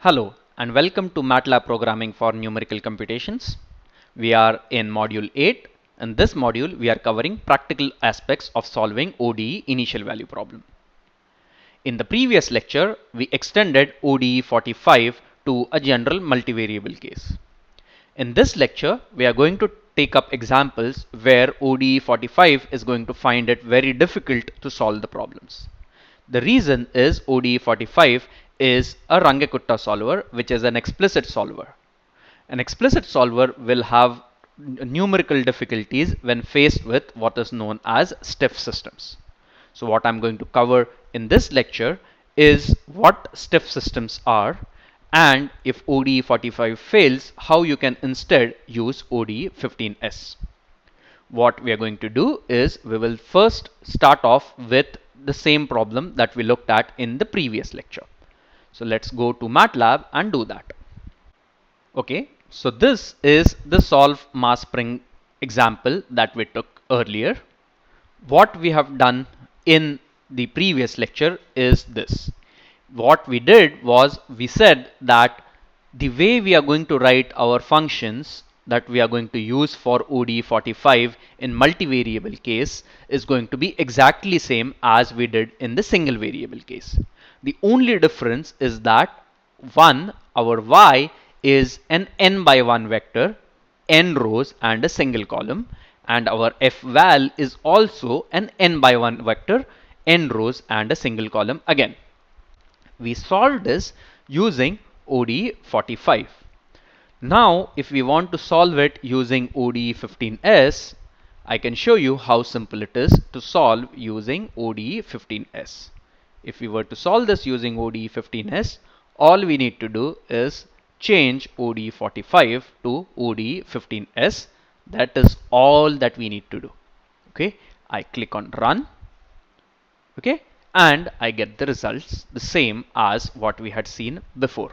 Hello and welcome to MATLAB programming for numerical computations. We are in module 8. In this module we are covering practical aspects of solving ODE initial value problem. In the previous lecture we extended ODE 45 to a general multivariable case. In this lecture we are going to take up examples where ODE 45 is going to find it very difficult to solve the problems. The reason is ODE 45 is a Rangekutta solver, which is an explicit solver. An explicit solver will have numerical difficulties when faced with what is known as stiff systems. So what I'm going to cover in this lecture is what stiff systems are, and if ODE 45 fails, how you can instead use ODE 15s. What we are going to do is we will first start off with the same problem that we looked at in the previous lecture. So let's go to MATLAB and do that. Okay, so this is the solve mass spring example that we took earlier. What we have done in the previous lecture is this. What we did was we said that the way we are going to write our functions that we are going to use for ODE 45 in multivariable case is going to be exactly same as we did in the single variable case. The only difference is that our y is an n by 1 vector, n rows and a single column, and our fval is also an n by 1 vector, n rows and a single column again. We solved this using ODE 45. Now if we want to solve it using ODE 15s, I can show you how simple it is to solve using ODE 15s. If we were to solve this using ODE 15s, all we need to do is change ODE 45 to ODE 15s. That is all that we need to do. Okay, I click on run. Okay, and I get the results the same as what we had seen before.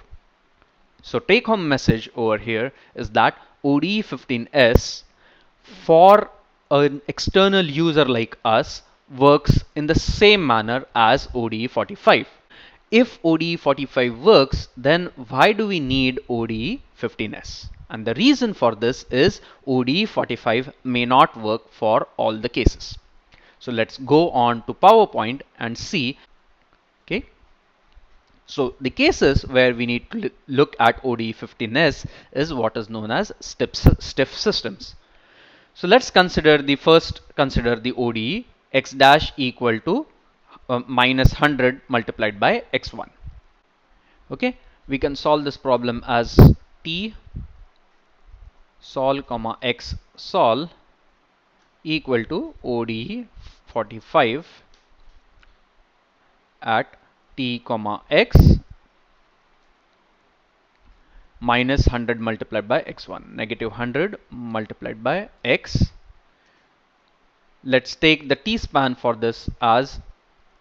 So take home message over here is that ODE 15s for an external user like us works in the same manner as ODE 45. If ODE 45 works, then why do we need ODE 15s? And the reason for this is ODE 45 may not work for all the cases. So let's go on to PowerPoint and see. Okay. So the cases where we need to look at ODE 15s is what is known as stiff systems. So let's consider the ODE x dash equal to minus 100 multiplied by x1. Okay, we can solve this problem as t sol comma x sol equal to ODE 45 at t comma x minus 100 multiplied by x1, negative 100 multiplied by x. Let's take the t span for this as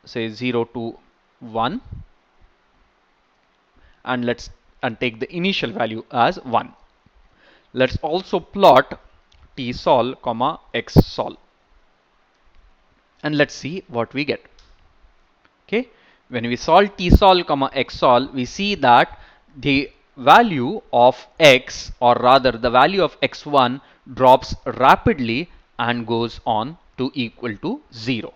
say 0 to 1, and take the initial value as 1. Let's also plot t sol comma x sol, and let's see what we get. Okay, when we solve t sol comma x sol, we see that the value of x, or rather the value of x1, drops rapidly and goes on to equal to 0.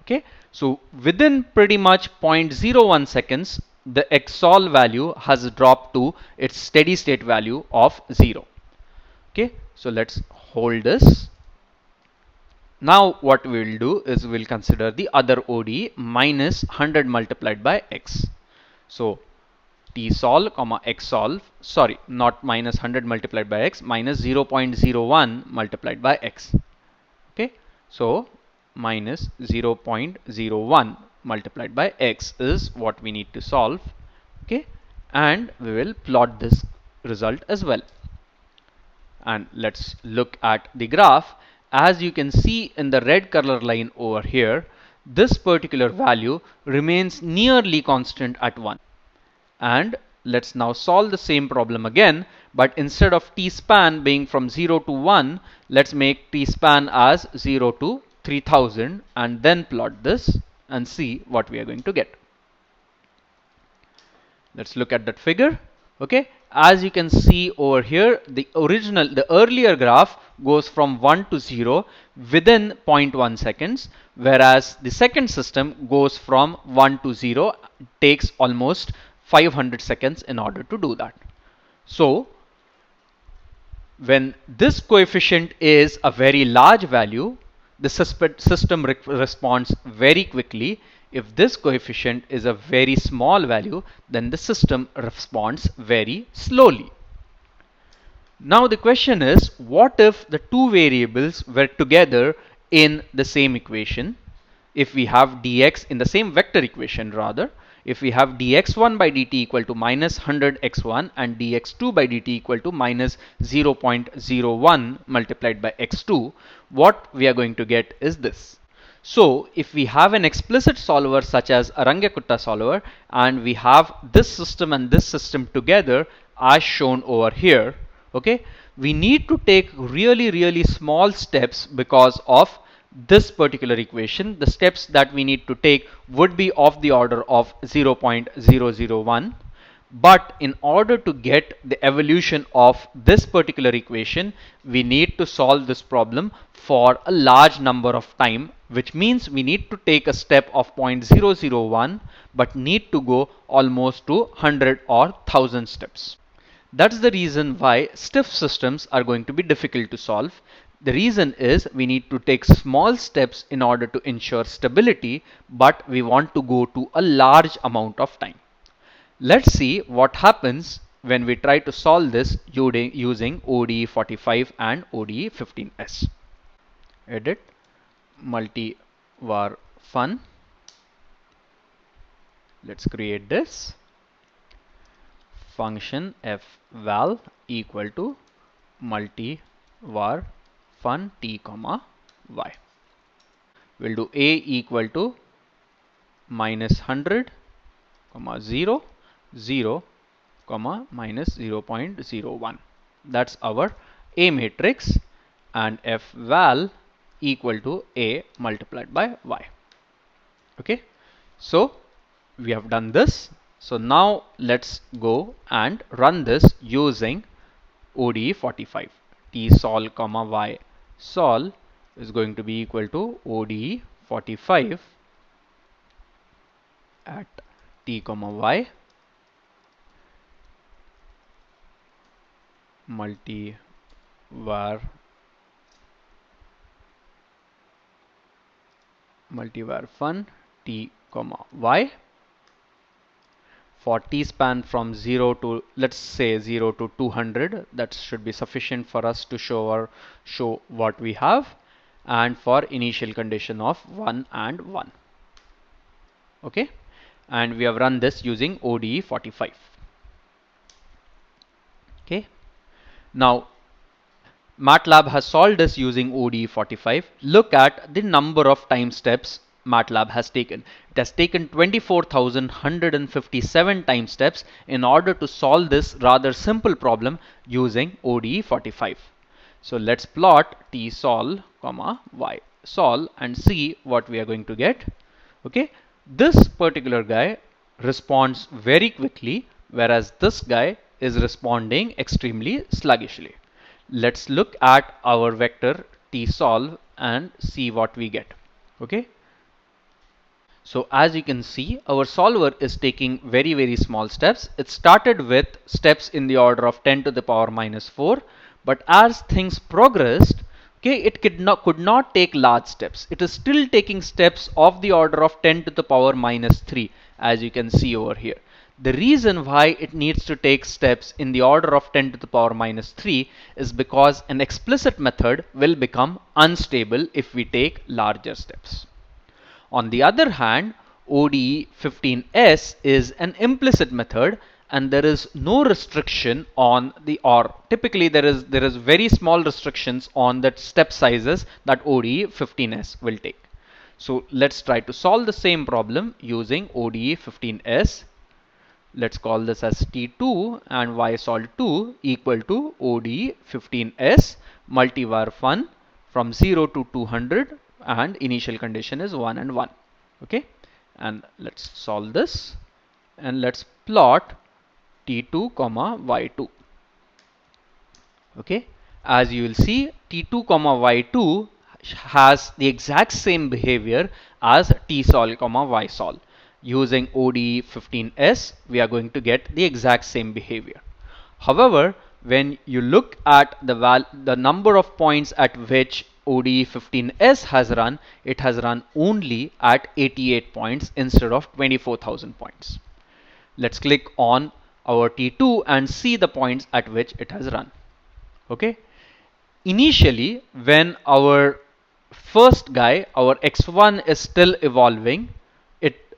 Okay, so within pretty much 0.01 seconds, the x sol value has dropped to its steady state value of 0. Okay, so let's hold this. Now what we will do is we'll consider the other ODE minus 100 multiplied by x. So t sol comma x sol, sorry, not minus 100 multiplied by x, minus 0.01 multiplied by x. Okay, so minus 0.01 multiplied by x is what we need to solve. Okay, and we will plot this result as well. And let's look at the graph. As you can see in the red color line over here, this particular value remains nearly constant at 1. And let's now solve the same problem again, but instead of t span being from 0 to 1, let's make t span as 0 to 3000 and then plot this and see what we are going to get. Let's look at that figure. Okay, as you can see over here, the earlier graph goes from 1 to 0 within zero point 0.1 seconds, whereas the second system goes from 1 to 0, takes almost 500 seconds in order to do that. So when this coefficient is a very large value, the system responds very quickly. If this coefficient is a very small value, then the system responds very slowly. Now the question is, what if the two variables were together in the same equation? If we have dx in the same vector equation rather, if we have dx1 by dt equal to minus 100 x1 and dx2 by dt equal to minus 0.01 multiplied by x2, what we are going to get is this. So if we have an explicit solver such as a Runge-Kutta solver, and we have this system and this system together as shown over here, okay, we need to take really small steps because of this particular equation. The steps that we need to take would be of the order of 0.001. But in order to get the evolution of this particular equation, we need to solve this problem for a large number of time, which means we need to take a step of 0.001 but need to go almost to 100 or 1000 steps. That's the reason why stiff systems are going to be difficult to solve. The reason is we need to take small steps in order to ensure stability, but we want to go to a large amount of time. Let's see what happens when we try to solve this using ODE45 and ODE15s. Edit, multi-var fun. Let's create this. Function fval equal to multi-var fun t comma y. We'll do a equal to minus 100 comma 0 0 comma minus 0.01. That's our a matrix, and fval equal to a multiplied by y. Okay, so we have done this. So now let's go and run this using ODE45. T sol comma y sol is going to be equal to ODE45 at t comma y multi-var fun t comma y. For t span from 0 to, let's say 0 to 200, that should be sufficient for us to show what we have, and for initial condition of 1 and 1. Okay, and we have run this using ODE45. Okay, now MATLAB has solved this using ODE45. Look at the number of time steps MATLAB has taken. It has taken 24,157 time steps in order to solve this rather simple problem using ODE45. So let's plot t sol comma y sol and see what we are going to get. Okay, this particular guy responds very quickly, whereas this guy is responding extremely sluggishly. Let's look at our vector t solve and see what we get. Okay, so as you can see, our solver is taking very small steps. It started with steps in the order of 10 to the power minus 4, but as things progressed, okay, it could not take large steps. It is still taking steps of the order of 10 to the power minus 3, as you can see over here. The reason why it needs to take steps in the order of 10 to the power minus 3 is because an explicit method will become unstable if we take larger steps. On the other hand, ODE15s is an implicit method, and there is no restriction on the, or typically there is very small restrictions on the step sizes that ODE15s will take. So let's try to solve the same problem using ODE15s. Let's call this as T2 and y sol 2 equal to ODE15s multi-var fun from 0 to 200, and initial condition is 1 and 1. Okay, and let's solve this and let's plot t2 comma y2. Okay, as you will see, t2 comma y2 has the exact same behavior as tsol comma ysol. Using ODE15s, we are going to get the exact same behavior. However, when you look at the number of points at which ODE15s has run, it has run only at 88 points instead of 24,000 points. Let's click on our T2 and see the points at which it has run. Okay. Initially, when our first guy, our x1 is still evolving,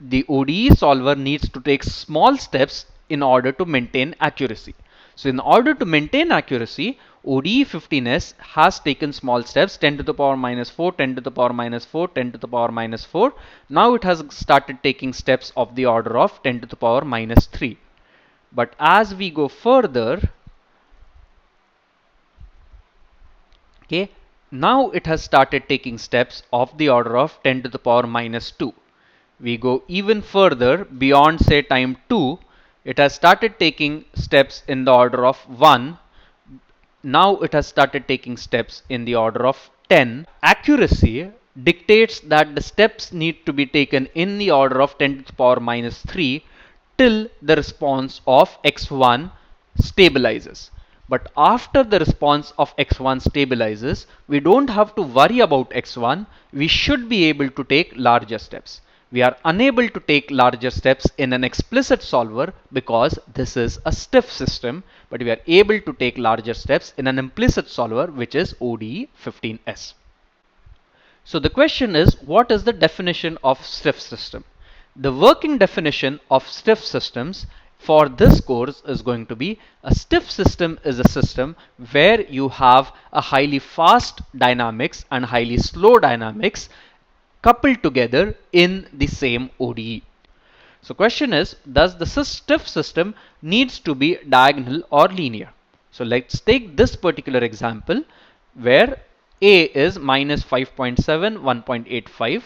the ODE solver needs to take small steps in order to maintain accuracy. So in order to maintain accuracy, ODE15s has taken small steps, 10 to the power minus 4, 10 to the power minus 4, 10 to the power minus 4. Now it has started taking steps of the order of 10 to the power minus 3. But as we go further, okay, now it has started taking steps of the order of 10 to the power minus 2. We go even further beyond, say, time 2, it has started taking steps in the order of 1. Now it has started taking steps in the order of 10. Accuracy dictates that the steps need to be taken in the order of 10 to the power minus 3 till the response of x1 stabilizes. But after the response of x1 stabilizes, we don't have to worry about x1. We should be able to take larger steps. We are unable to take larger steps in an explicit solver because this is a stiff system, but we are able to take larger steps in an implicit solver, which is ODE15s. So the question is, what is the definition of stiff system? The working definition of stiff systems for this course is going to be: a stiff system is a system where you have a highly fast dynamics and highly slow dynamics coupled together in the same ODE. So question is, does the stiff system needs to be diagonal or linear? So let's take this particular example where A is minus 5.7, 1.85,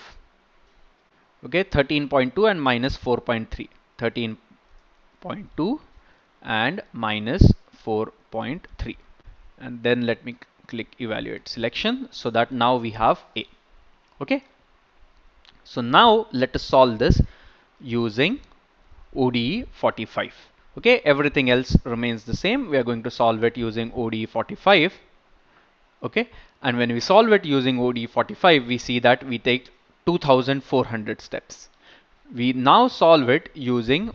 okay, 13.2 and minus 4.3, 13.2 and minus 4.3. And then let me click evaluate selection so that now we have A. Okay. So now let us solve this using ODE45. Okay, everything else remains the same. We are going to solve it using ODE45. Okay, and when we solve it using ODE45, we see that we take 2400 steps. We now solve it using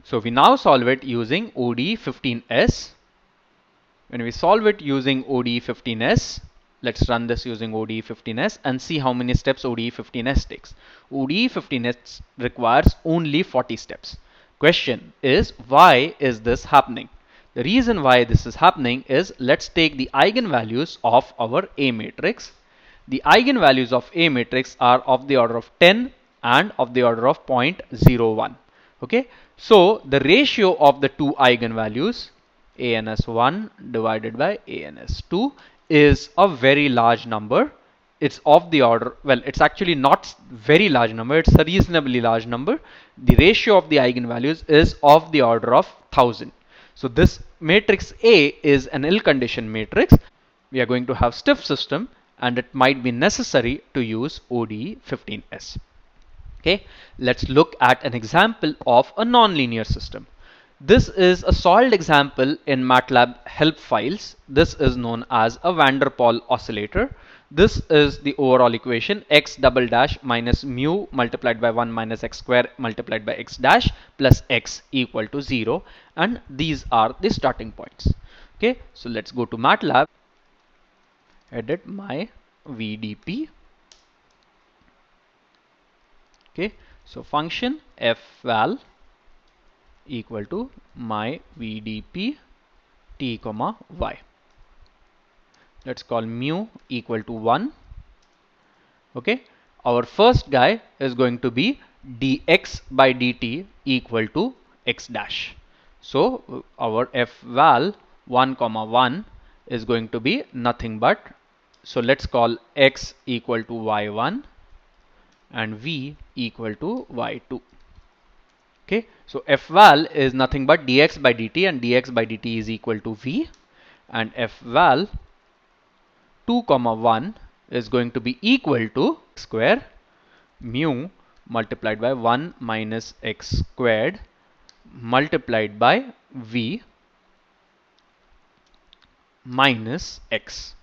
ODE15s. When we solve it using ODE15s, let's run this using ODE15s and see how many steps ODE15s takes. ODE15s requires only 40 steps. Question is, why is this happening? The reason why this is happening is, let's take the eigenvalues of our A matrix. The eigenvalues of A matrix are of the order of 10 and of the order of 0.01. Okay, so the ratio of the two eigenvalues, ans1 divided by ans2, is a very large number. It's of the order, well, it's actually not very large number, it's a reasonably large number. The ratio of the eigenvalues is of the order of 1000. So this matrix A is an ill-conditioned matrix. We are going to have stiff system and it might be necessary to use ODE15s. Okay, let's look at an example of a nonlinear system. This is a solved example in MATLAB help files. This is known as a van der Pol oscillator. This is the overall equation: x double dash minus mu multiplied by 1 minus x square multiplied by x dash plus x equal to 0. And these are the starting points. Okay, so let's go to MATLAB, edit my VDP. Okay, so function fval equal to my VDP t comma y. Let's call mu equal to 1. Okay, our first guy is going to be dx by dt equal to x dash. So our fval 1 comma 1 is going to be nothing but, so let's call x equal to y1 and v equal to y2. Okay, so fval is nothing but dx by dt, and dx by dt is equal to v, and fval 2 comma 1 is going to be equal to square mu multiplied by 1 minus x squared multiplied by v minus x.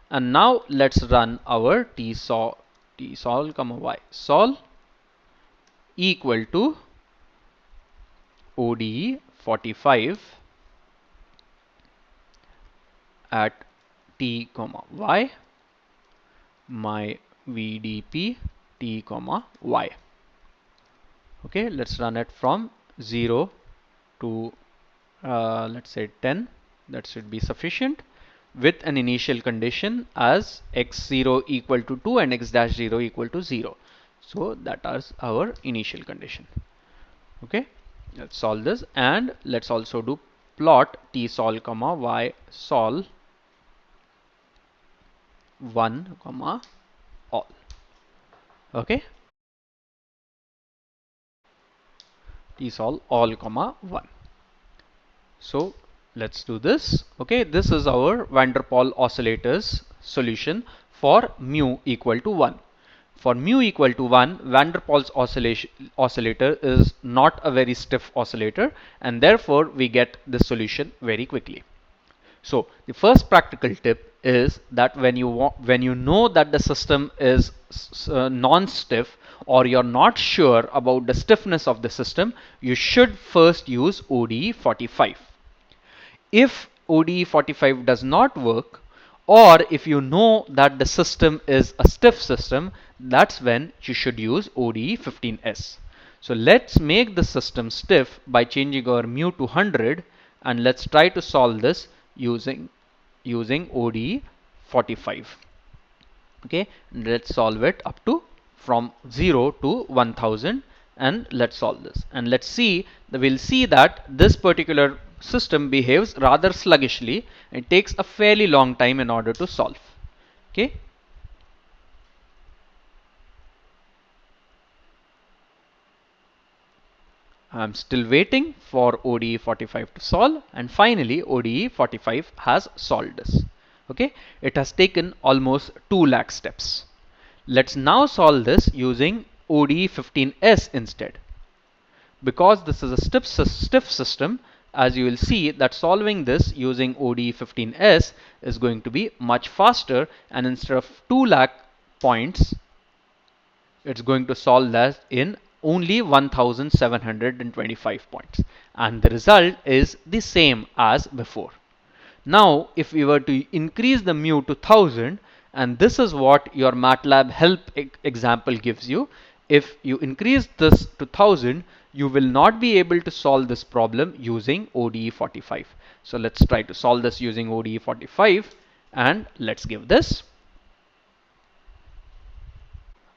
And now let's run our tsol comma y sol equal to ODE45 at t comma y my VDP t comma y. Okay, let's run it from 0 to let's say 10. That should be sufficient, with an initial condition as x0 equal to 2 and x dash 0 equal to 0. So that is our initial condition. Okay, let's solve this, and let's also do plot t sol comma y sol 1 comma all. Okay, t sol all comma 1. So let's do this. Okay, this is our van der Pol oscillators solution for mu equal to 1. For mu equal to 1, van der Pol's oscillator is not a very stiff oscillator, and therefore we get this solution very quickly. So the first practical tip is that when you know that the system is non-stiff, or you're not sure about the stiffness of the system, you should first use ODE45. If ODE45 does not work, or if you know that the system is a stiff system, that's when you should use ODE15s. So let's make the system stiff by changing our mu to 100, and let's try to solve this using ODE45. Okay, let's solve it up to from 0 to 1000, and let's solve this, and let's see that we'll see that this particular system behaves rather sluggishly. It takes a fairly long time in order to solve. Okay, I'm still waiting for ODE45 to solve, and finally ODE45 has solved this. Okay, it has taken almost 2 lakh steps. Let's now solve this using ODE15s instead. Because this is a stiff system, as you will see that solving this using ODE15s is going to be much faster, and instead of 2 lakh points, it's going to solve that in only 1725 points, and the result is the same as before. Now if we were to increase the mu to 1000, and this is what your MATLAB help example gives you, if you increase this to 1000, you will not be able to solve this problem using ODE45. So let's try to solve this using ODE45, and let's give this.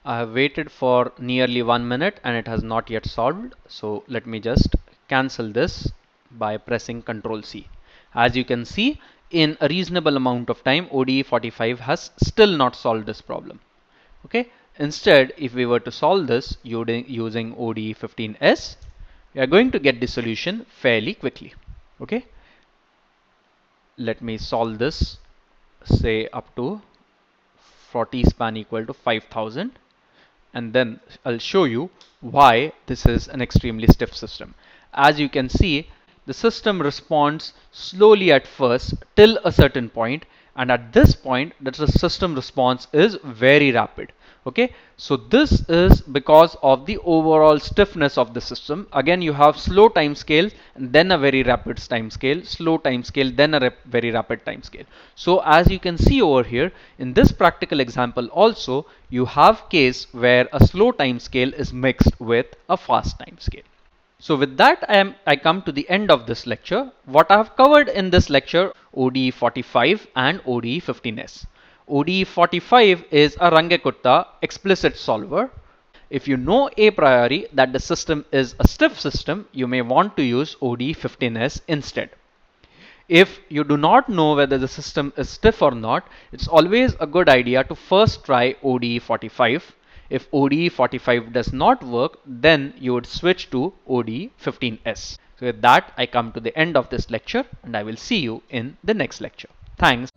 I have waited for nearly 1 minute and it has not yet solved. So let me just cancel this by pressing Ctrl C. As you can see, in a reasonable amount of time, ODE45 has still not solved this problem. Okay. Instead, if we were to solve this using ODE15s, we are going to get the solution fairly quickly. Okay. Let me solve this, say up to 40 span equal to 5000, and then I'll show you why this is an extremely stiff system. As you can see, the system responds slowly at first till a certain point, and at this point the system response is very rapid. Okay, so this is because of the overall stiffness of the system. Again, you have slow time scale and then a very rapid time scale, slow time scale, then a very rapid time scale. So as you can see over here in this practical example also, you have case where a slow time scale is mixed with a fast time scale. So with that, I come to the end of this lecture. What I have covered in this lecture, ODE45 and ODE15s. ODE45 is a Rangekutta explicit solver. If you know a priori that the system is a stiff system, you may want to use ODE15s instead. If you do not know whether the system is stiff or not, it's always a good idea to first try ODE45. If ODE 45 does not work, then you would switch to ODE 15s. So with that, I come to the end of this lecture, and I will see you in the next lecture. Thanks.